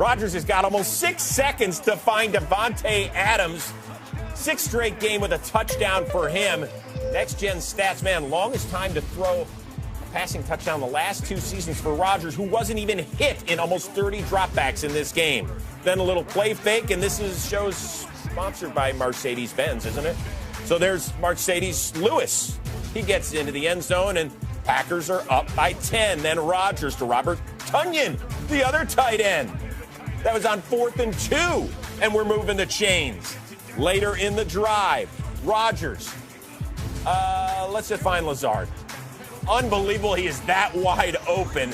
Rodgers has got almost 6 seconds to find Devontae Adams. 6th straight game with a touchdown for him. Next-gen stats, man, longest time to throw a passing touchdown the last 2 seasons for Rodgers, who wasn't even hit in almost 30 dropbacks in this game. Then a little play fake, and this shows sponsored by Mercedes-Benz, isn't it? So there's Mercedes Lewis. He gets into the end zone, and Packers are up by 10. Then Rodgers to Robert Tonyan, the other tight end. That was on 4th and 2, and we're moving the chains. Later in the drive, Rodgers. Let's just find Lazard. Unbelievable, he is that wide open.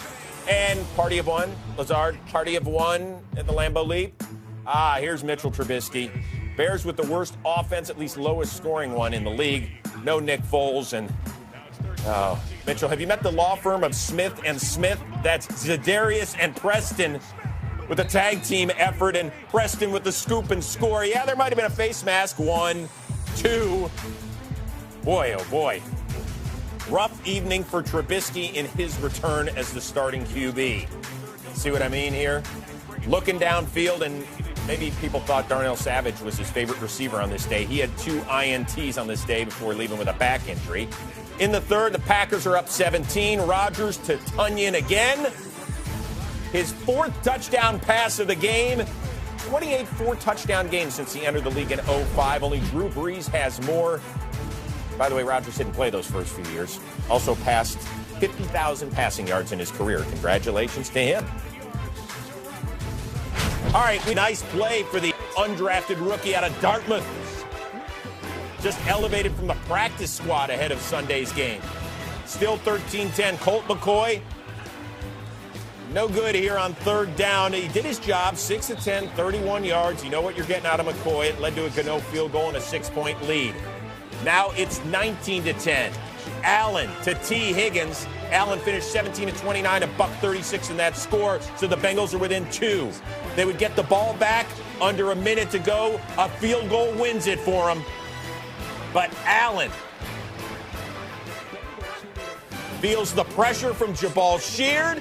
And party of one, Lazard, party of one at the Lambeau Leap. Here's Mitchell Trubisky. Bears with the worst offense, at least lowest scoring one in the league. No Nick Foles. And Mitchell, have you met the law firm of Smith and Smith? That's Zedarius and Preston with a tag team effort, and Preston with the scoop and score. Yeah, there might have been a face mask. 1, 2. Boy, oh boy. Rough evening for Trubisky in his return as the starting QB. See what I mean here? Looking downfield, and maybe people thought Darnell Savage was his favorite receiver on this day. He had 2 INTs on this day before leaving with a back injury. In the third, the Packers are up 17. Rodgers to Tonyan again. His 4th touchdown pass of the game. 28 4-touchdown games since he entered the league in 2005. Only Drew Brees has more. By the way, Rodgers didn't play those first few years. Also passed 50,000 passing yards in his career. Congratulations to him. All right, nice play for the undrafted rookie out of Dartmouth. Just elevated from the practice squad ahead of Sunday's game. Still 13-10. Colt McCoy, no good here on 3rd down. He did his job, 6 of 10, 31 yards. You know what you're getting out of McCoy. It led to a Gano field goal and a 6-point lead. Now it's 19-10. Allen to T. Higgins. Allen finished 17 of 29, a $136 in that score, so the Bengals are within 2. They would get the ball back under a minute to go. A field goal wins it for them. But Allen feels the pressure from Jabal Sheard,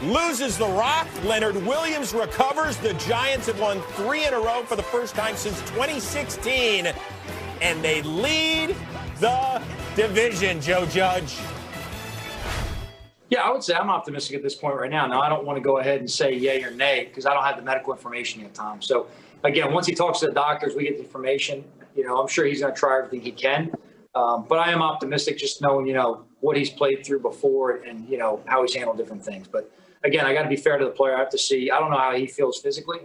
loses the rock. Leonard Williams recovers. The Giants have won 3 in a row for the first time since 2016. And they lead the division, Joe Judge. Yeah, I would say I'm optimistic at this point right now. Now, I don't want to go ahead and say yay or nay because I don't have the medical information yet, Tom. So, again, once he talks to the doctors, we get the information. You know, I'm sure he's going to try everything he can. But I am optimistic just knowing, you know, what he's played through before and, you know, how he's handled different things. But, again, I got to be fair to the player. I have to see. I don't know how he feels physically.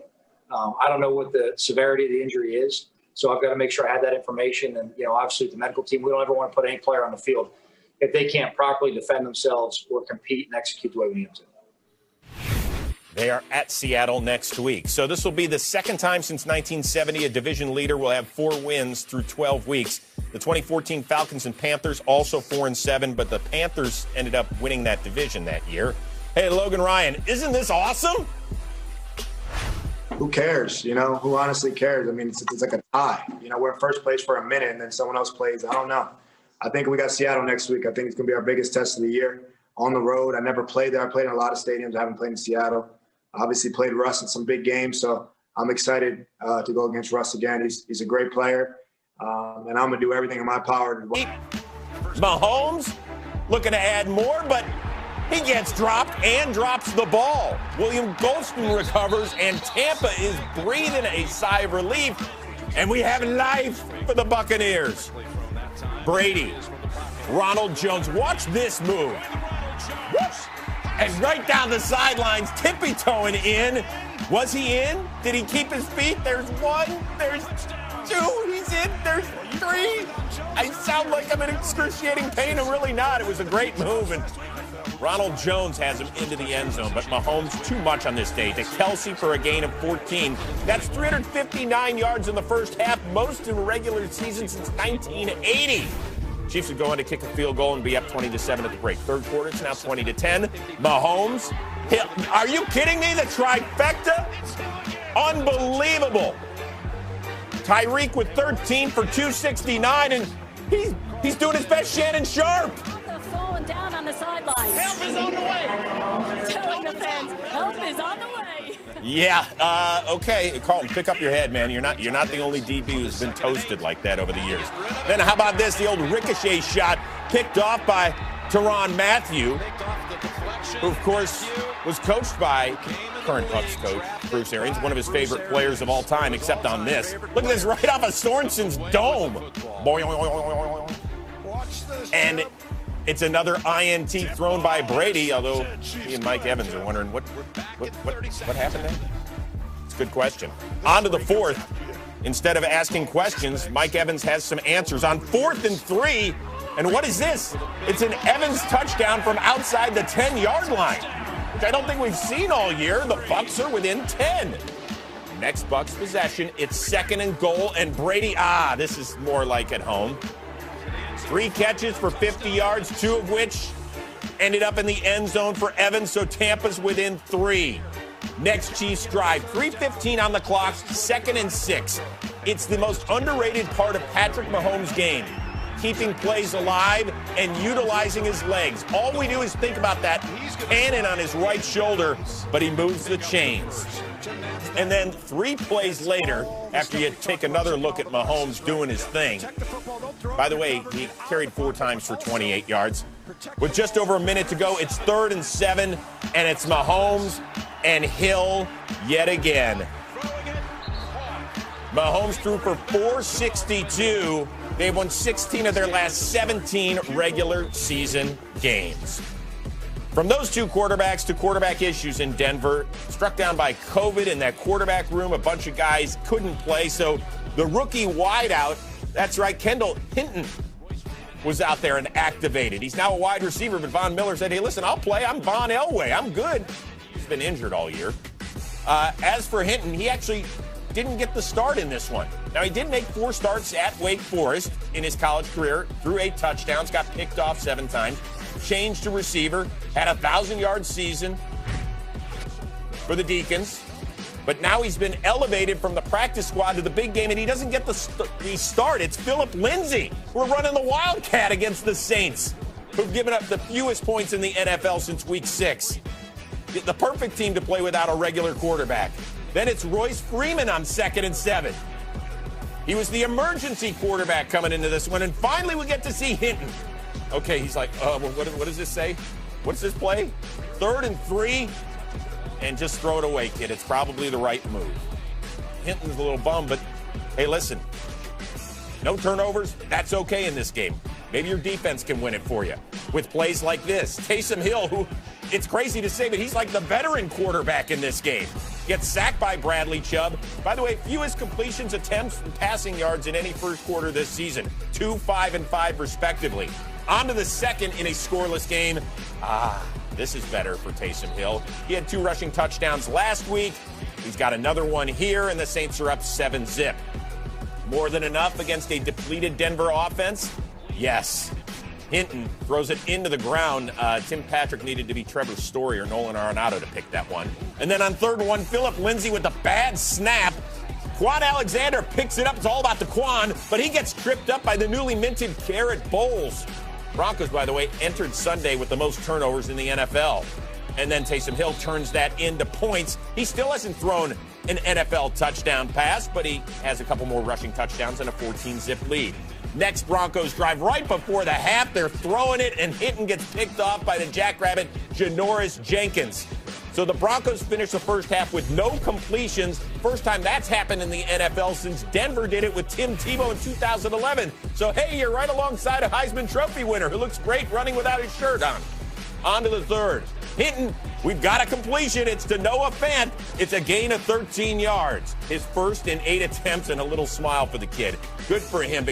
I don't know what the severity of the injury is. So I've got to make sure I have that information. And, you know, obviously the medical team, we don't ever want to put any player on the field if they can't properly defend themselves or compete and execute the way we need them to. They are at Seattle next week. So this will be the second time since 1970 a division leader will have 4 wins through 12 weeks. The 2014 Falcons and Panthers also 4-7, but the Panthers ended up winning that division that year. Hey, Logan Ryan, isn't this awesome? Who cares? You know, who honestly cares? I mean, it's like a tie. You know, we're in first place for a minute and then someone else plays. I don't know. I think we got Seattle next week. I think it's going to be our biggest test of the year on the road. I never played there. I played in a lot of stadiums. I haven't played in Seattle. Obviously played Russ in some big games. So I'm excited to go against Russ again. He's a great player. And I'm going to do everything in my power to Mahomes looking to add more, but he gets dropped and drops the ball. William Golston recovers, and Tampa is breathing a sigh of relief. And we have life for the Buccaneers. Brady, Ronald Jones, watch this move. Whoops. And right down the sidelines, tippy-toeing in. Was he in? Did he keep his feet? There's 1, there's 2, he's in, there's 3. I sound like I'm in excruciating pain. I'm really not. It was a great move, and Ronald Jones has him into the end zone, but Mahomes too much on this day. To Kelsey for a gain of 14. That's 359 yards in the first half, most in a regular season since 1980. Chiefs would go on to kick a field goal and be up 20-7 at the break. Third quarter, it's now 20-10. Mahomes, are you kidding me? The trifecta? Unbelievable. Tyreek with 13 for 269, and he's doing his best Shannon Sharp. Falling down on the sideline. Help is on the way. Telling the fans, help is on the way. Yeah. Okay. Carlton, pick up your head, man. You're not the only DB who's been toasted like that over the years. Then how about this? The old ricochet shot picked off by Tyrann Mathieu, who, of course, was coached by current Bucs coach Bruce Arians, one of his favorite players of all time, except on this. Look at this, right off of Sorensen's dome. And it's another INT thrown by Brady, although he and Mike Evans are wondering what happened there? It's a good question. On to the fourth. Instead of asking questions, Mike Evans has some answers on 4th and 3. And what is this? It's an Evans touchdown from outside the 10-yard line, which I don't think we've seen all year. The Bucs are within 10. Next Bucs possession, it's 2nd and goal, and Brady, this is more like at home. 3 catches for 50 yards, 2 of which ended up in the end zone for Evans, so Tampa's within 3. Next Chiefs drive, 3:15 on the clock, 2nd and 6. It's the most underrated part of Patrick Mahomes' game, keeping plays alive and utilizing his legs. All we do is think about that cannon on his right shoulder, but he moves the chains. And then 3 plays later, after you take another look at Mahomes doing his thing. By the way, he carried 4 times for 28 yards. With just over a minute to go, it's 3rd and 7, and it's Mahomes and Hill yet again. Mahomes threw for 462. They've won 16 of their last 17 regular season games. From those 2 quarterbacks to quarterback issues in Denver, struck down by COVID in that quarterback room, a bunch of guys couldn't play, so the rookie wideout, that's right, Kendall Hinton, was out there and activated. He's now a wide receiver, but Von Miller said, hey, listen, I'll play. I'm Von Elway. I'm good. He's been injured all year. As for Hinton, he actually didn't get the start in this one. Now, he did make 4 starts at Wake Forest in his college career, threw 8 touchdowns, got picked off 7 times, changed to receiver, had a 1,000-yard season for the Deacons. But now he's been elevated from the practice squad to the big game, and he doesn't get the start. It's Phillip Lindsay. We're running the Wildcat against the Saints, who've given up the fewest points in the NFL since Week 6. The perfect team to play without a regular quarterback. Then it's Royce Freeman on 2nd and 7. He was the emergency quarterback coming into this one, and finally we get to see Hinton. Okay, he's like, what does this say? What's this play? 3rd and 3, and just throw it away, kid. It's probably the right move. Hinton's a little bummed, but hey, listen, no turnovers, that's okay in this game. Maybe your defense can win it for you with plays like this. Taysom Hill, who, it's crazy to say, but he's like the veteran quarterback in this game. Gets sacked by Bradley Chubb. By the way, fewest completions, attempts, and passing yards in any first quarter this season. 2, 5, and 5 respectively. On to the second in a scoreless game. This is better for Taysom Hill. He had 2 rushing touchdowns last week. He's got another one here, and the Saints are up 7-zip. More than enough against a depleted Denver offense? Yes. Hinton throws it into the ground. Tim Patrick needed to be Trevor Story or Nolan Arenado to pick that one. And then on 3rd and 1, Phillip Lindsay with the bad snap. Quan Alexander picks it up. It's all about the Quan, but he gets tripped up by the newly minted Garrett Bowles. Broncos, by the way, entered Sunday with the most turnovers in the NFL. And then Taysom Hill turns that into points. He still hasn't thrown an NFL touchdown pass, but he has a couple more rushing touchdowns and a 14-zip lead. Next Broncos drive right before the half. They're throwing it, and Hinton gets picked off by the Jackrabbit, Janoris Jenkins. So the Broncos finish the first half with no completions. First time that's happened in the NFL since Denver did it with Tim Tebow in 2011. So, hey, you're right alongside a Heisman Trophy winner who looks great running without his shirt on. On to the third. Hinton, we've got a completion. It's to Noah Fant. It's a gain of 13 yards. His first in 8 attempts, and a little smile for the kid. Good for him.